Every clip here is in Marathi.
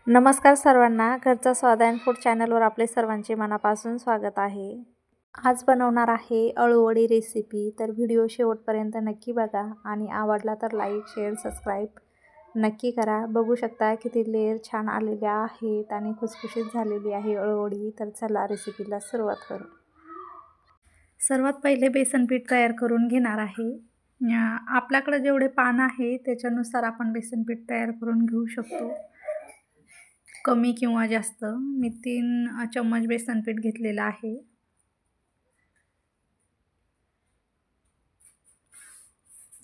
नमस्कार सर्वांना, घरचा स्वाद अँड फूड चॅनलवर आपले सर्वांचे मनापासून स्वागत आहे. आज बनवणार आहे अळूवडी रेसिपी. तर व्हिडिओ शेवटपर्यंत नक्की बघा आणि आवडला तर लाईक, शेअर, सबस्क्राईब नक्की करा. बघू शकता किती लेअर छान आलेल्या आहेत आणि खुसखुशीत झालेली आहे अळूवडी. तर चला रेसिपीला सुरुवात करू. सर्वात पहिले बेसन पीठ तयार करून घेणार आहे. आपल्याकडे जेवढे पान आहे त्याच्यानुसार आपण बेसन पीठ तयार करून घेऊ शकतो, कमी किंवा जास्त. मी 3 चम्मच बेसन पीठ घेतलेलं आहे.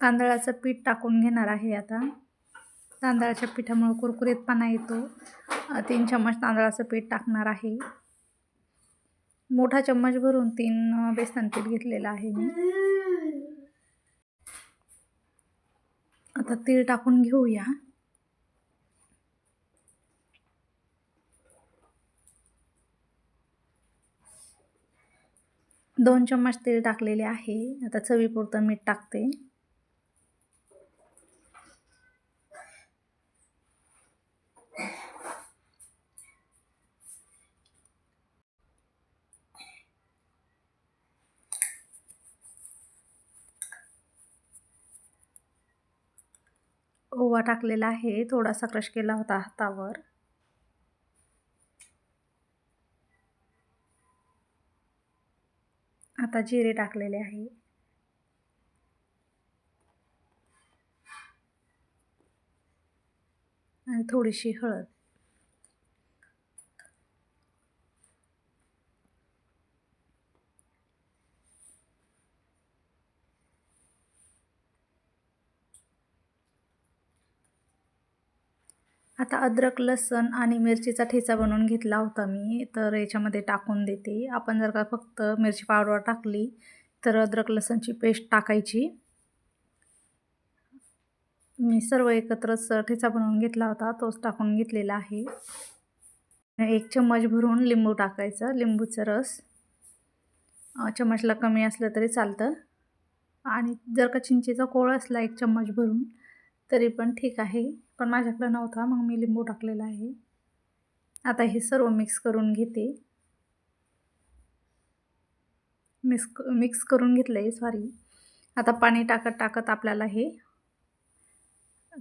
तांदळाचं पीठ टाकून घेणार आहे आता. तांदळाच्या पिठामुळे कुरकुरीतपणा येतो. 3 चम्मच तांदळाचं पीठ टाकणार आहे. मोठा चम्मच भरून 3 बेसन पीठ घेतलेलं आहे मी. आता तीळ टाकून घेऊया. 2 चम्मच तेल टाकलेले आहे. आता चवीपुरतं मीठ टाकते. ओवा टाकलेला आहे, थोडासा क्रश केला होता हातावर. आता जिरे टाकलेले आहे. आणि थोडीशी हळद. आता अद्रक, लसूण आणि मिरचीचा ठेचा बनवून घेतला होता मी, तर याच्यामध्ये टाकून देते. आपण जर का फक्त मिरची पावडर टाकली तर अद्रक लसूणची पेस्ट टाकायची. मी सर्व एकत्रच ठेचा बनवून घेतला होता, तोच टाकून घेतलेला आहे. 1 चम्मच भरून लिंबू टाकायचं, लिंबूचा रस. चम्मचला कमी असलं तरी चालतं. आणि जर का चिंचेचा कोळ असला 1 चम्मच भरून तरी पण ठीक आहे, पण माझ्याकडे नव्हता मग मी लिंबू टाकलेला आहे. आता हे सर्व मिक्स करून घेते. मिक्स करून घेतलं आहे, सॉरी. आता पाणी टाकत आपल्याला हे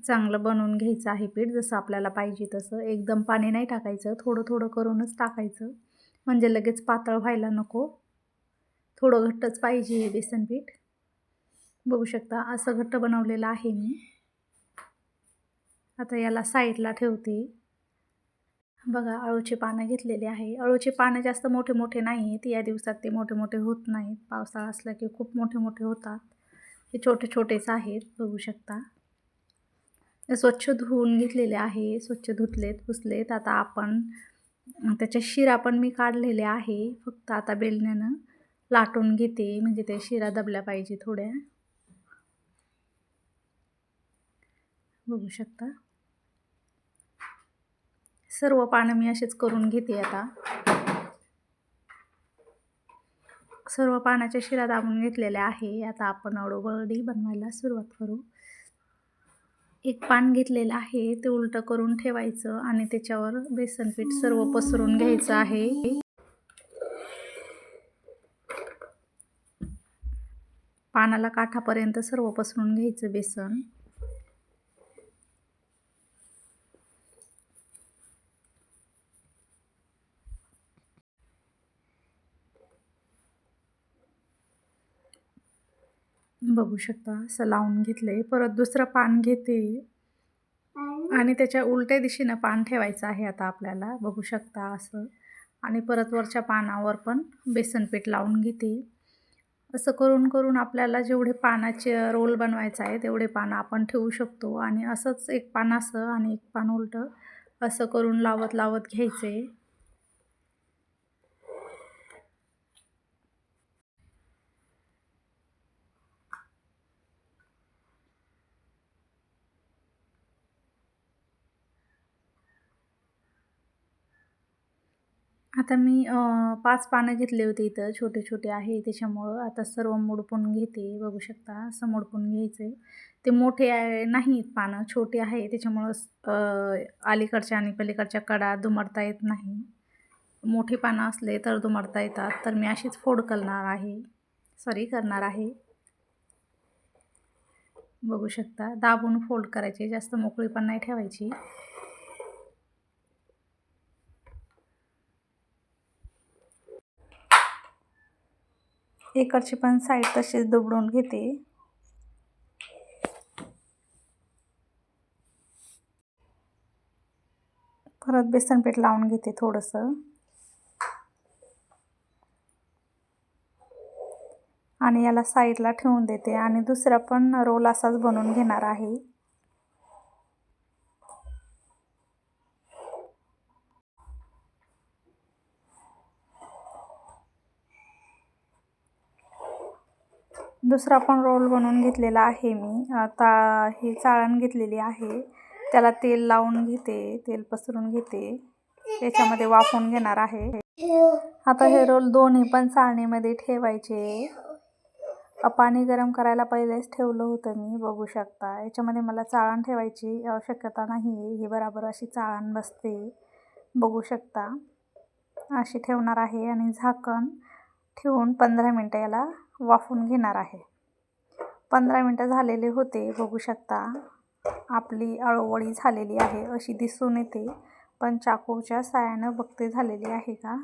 चांगलं बनवून घ्यायचं आहे पीठ, जसं आपल्याला पाहिजे तसं. एकदम पाणी नाही टाकायचं, थोडं थोडं करूनच टाकायचं, म्हणजे लगेच पातळ व्हायला नको. थोडं घट्टच पाहिजे हे बेसन पीठ. बघू शकता असं घट्ट बनवलेलं आहे मी. आता याला साईडला ठेवते. बघा अळूचे पानं घेतलेले आहे. अळूचे पानं जास्त मोठे मोठे नाही आहेत, या दिवसात ते मोठे मोठे होत नाहीत. पावसाळा असला की खूप मोठे मोठे होतात. हे छोटे छोटेच आहेत, बघू शकता. स्वच्छ धुवून घेतलेले आहे, स्वच्छ धुतलेत, पुसलेत. आता आपण त्याच्या शिरा पण मी काढलेले आहे. फक्त आता बेलण्यानं लाटून घेते, म्हणजे ते शिरा दबल्या पाहिजे थोड्या. बघू शकता सर्व पानं मी असेच करून घेते. आता सर्व पानाच्या शिरा दाबून घेतलेल्या आहे. आता आपण अळूवडी बनवायला सुरुवात करू. 1 पान घेतलेलं आहे, ते उलटं करून ठेवायचं आणि त्याच्यावर बेसन पीठ सर्व पसरून घ्यायचं आहे. पानाला काठापर्यंत सर्व पसरून घ्यायचं बेसन. बघू शकता असं लावून घेतलंय. परत दुसरं पान घेते आणि त्याच्या उलट्या दिशेनं पान ठेवायचं आहे आता आपल्याला. बघू शकता असं. आणि परत वरच्या पानावर पण बेसन पीठ लावून घेते. असं करून करून आपल्याला जेवढे पानाचे रोल बनवायचा आहे तेवढे पानं आपण ठेवू शकतो. आणि असंच 1 पान असं आणि 1 पान उलटं असं करून लावत लावत घ्यायचे. आता मी 5 पानं घेतले होते इथं, छोटे छोटे आहे त्याच्यामुळं. आता सर्व मोडपून घेते. बघू शकता असं मोडपून घ्यायचं आहे. ते मोठे नाहीत पानं, छोटी आहे त्याच्यामुळं अलीकडच्या आणि पलीकडच्या कडा दुमडता येत नाही. मोठी पानं असले तर दुमडता येतात. तर मी अशीच फोड करणार आहे. बघू शकता, दाबून फोल्ड करायचे, जास्त मोकळी पण नाही ठेवायची. इकडची पण साईड तशीच दुबडून घेते. परत बेसन पीठ लावून घेते थोडंसं आणि याला साईडला ठेवून देते आणि दुसरा पण रोल असाच बनवून घेणार आहे. दुसरा पण रोल बनवून घेतलेला आहे मी. आता ही चाळण घेतलेली आहे, त्याला तेल लावून घेते, तेल पसरून घेते, याच्यामध्ये वाफवून घेणार आहे. आता हे रोल दोन्ही पण चाळणीमध्ये ठेवायचे. पाणी गरम करायला पहिलेच ठेवलं होतं मी, बघू शकता. याच्यामध्ये मला चाळण ठेवायची आवश्यकता नाही, ही बराबर अशी चाळण बसते, बघू शकता. अशी ठेवणार आहे आणि झाकण ठेवून 15 मिनटं याला वाफवून घेणार आहे. 15 मिनटं झालेले होते, बघू शकता. आपली अळूवडी झालेली आहे अशी दिसून येते, पण चाकूच्या साहाय्यानं बघते झालेली आहे का.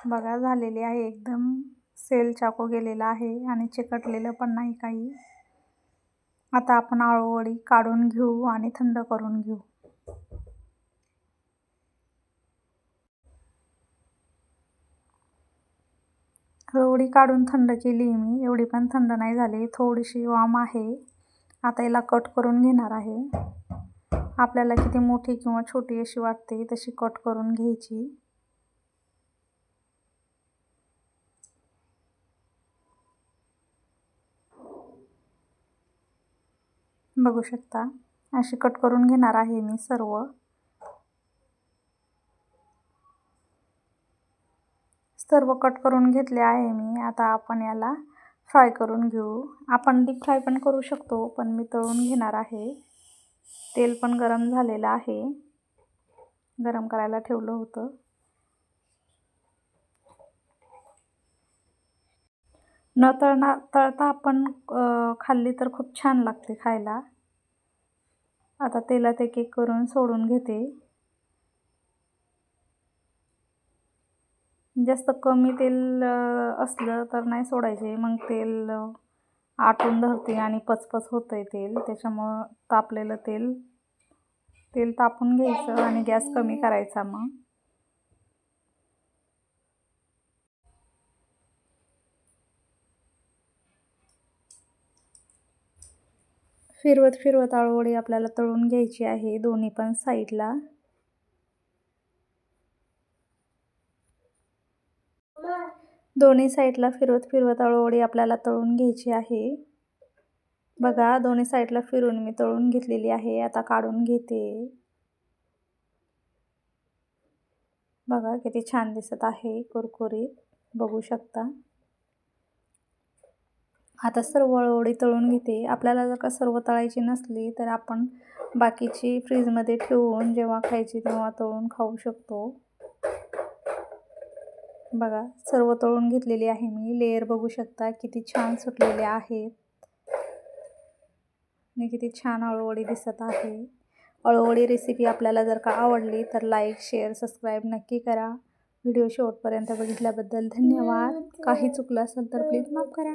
बघा, झालेली आहे. एकदम सेल चाकू गेलेला आहे आणि चिकटलेलं पण नाही काही. आता आपण अळूवडी काढून घेऊ आणि थंड करून घेऊ. अळूवडी काढून थंड केली मी, एवढी पण थंड नाही झाली, थोडीशी वाम आहे. आता याला कट करून घेणार आहे. आपल्याला किती मोठी किंवा छोटी अशी वाटते तशी कट करून घ्यायची. बघू शकता, अशी कट करून घेणार आहे मी सर्व कट करून घेतले आहे मी. आता आपण याला फ्राय करून घेऊ. आपण डीप फ्राय पण करू शकतो, पण मी तळून घेणार आहे. तेल पण गरम झालेलं आहे, गरम करायला ठेवलं होतं. न तळता आपण खाल्ली तर खूप छान लागते खायला. आता तेलात एक एक करून सोडून घेते. जास्त कमी तेल असलं तर नाही सोडायचे, मग तेल आटून धरते आणि पचपच होतंय तेल. त्याच्यामुळं तापलेलं तेल तापून घ्यायचं आणि गॅस कमी करायचा. मग फिरवत अळूवडी आपल्याला तळून घ्यायची आहे दोन्ही पण साईडला. दोन्ही साईडला फिरवत अळूवडी आपल्याला तळून घ्यायची आहे. बघा, दोन्ही साईडला फिरून मी तळून घेतलेली आहे. आता काढून घेते. बघा किती छान दिसत आहे, कुरकुरीत, बघू शकता. आता सर्व अळूवडी तळून घेते. आपल्याला जर का सर्व तळायची नसली तर आपण बाकीची फ्रीजमध्ये ठेवून जेव्हा खायची तेव्हा तळून खाऊ शकतो. बघा, सर्व तळून घेतलेली आहे मी. लेयर बघू शकता किती छान सुटलेले आहेत आणि किती छान अळूवडी दिसत आहे. अळूवडी रेसिपी आपल्याला जर का आवडली तर लाईक, शेअर, सबस्क्राईब नक्की करा. व्हिडिओ शेवटपर्यंत बघितल्याबद्दल धन्यवाद. काही चुकलं असेल तर प्लीज माफ करा.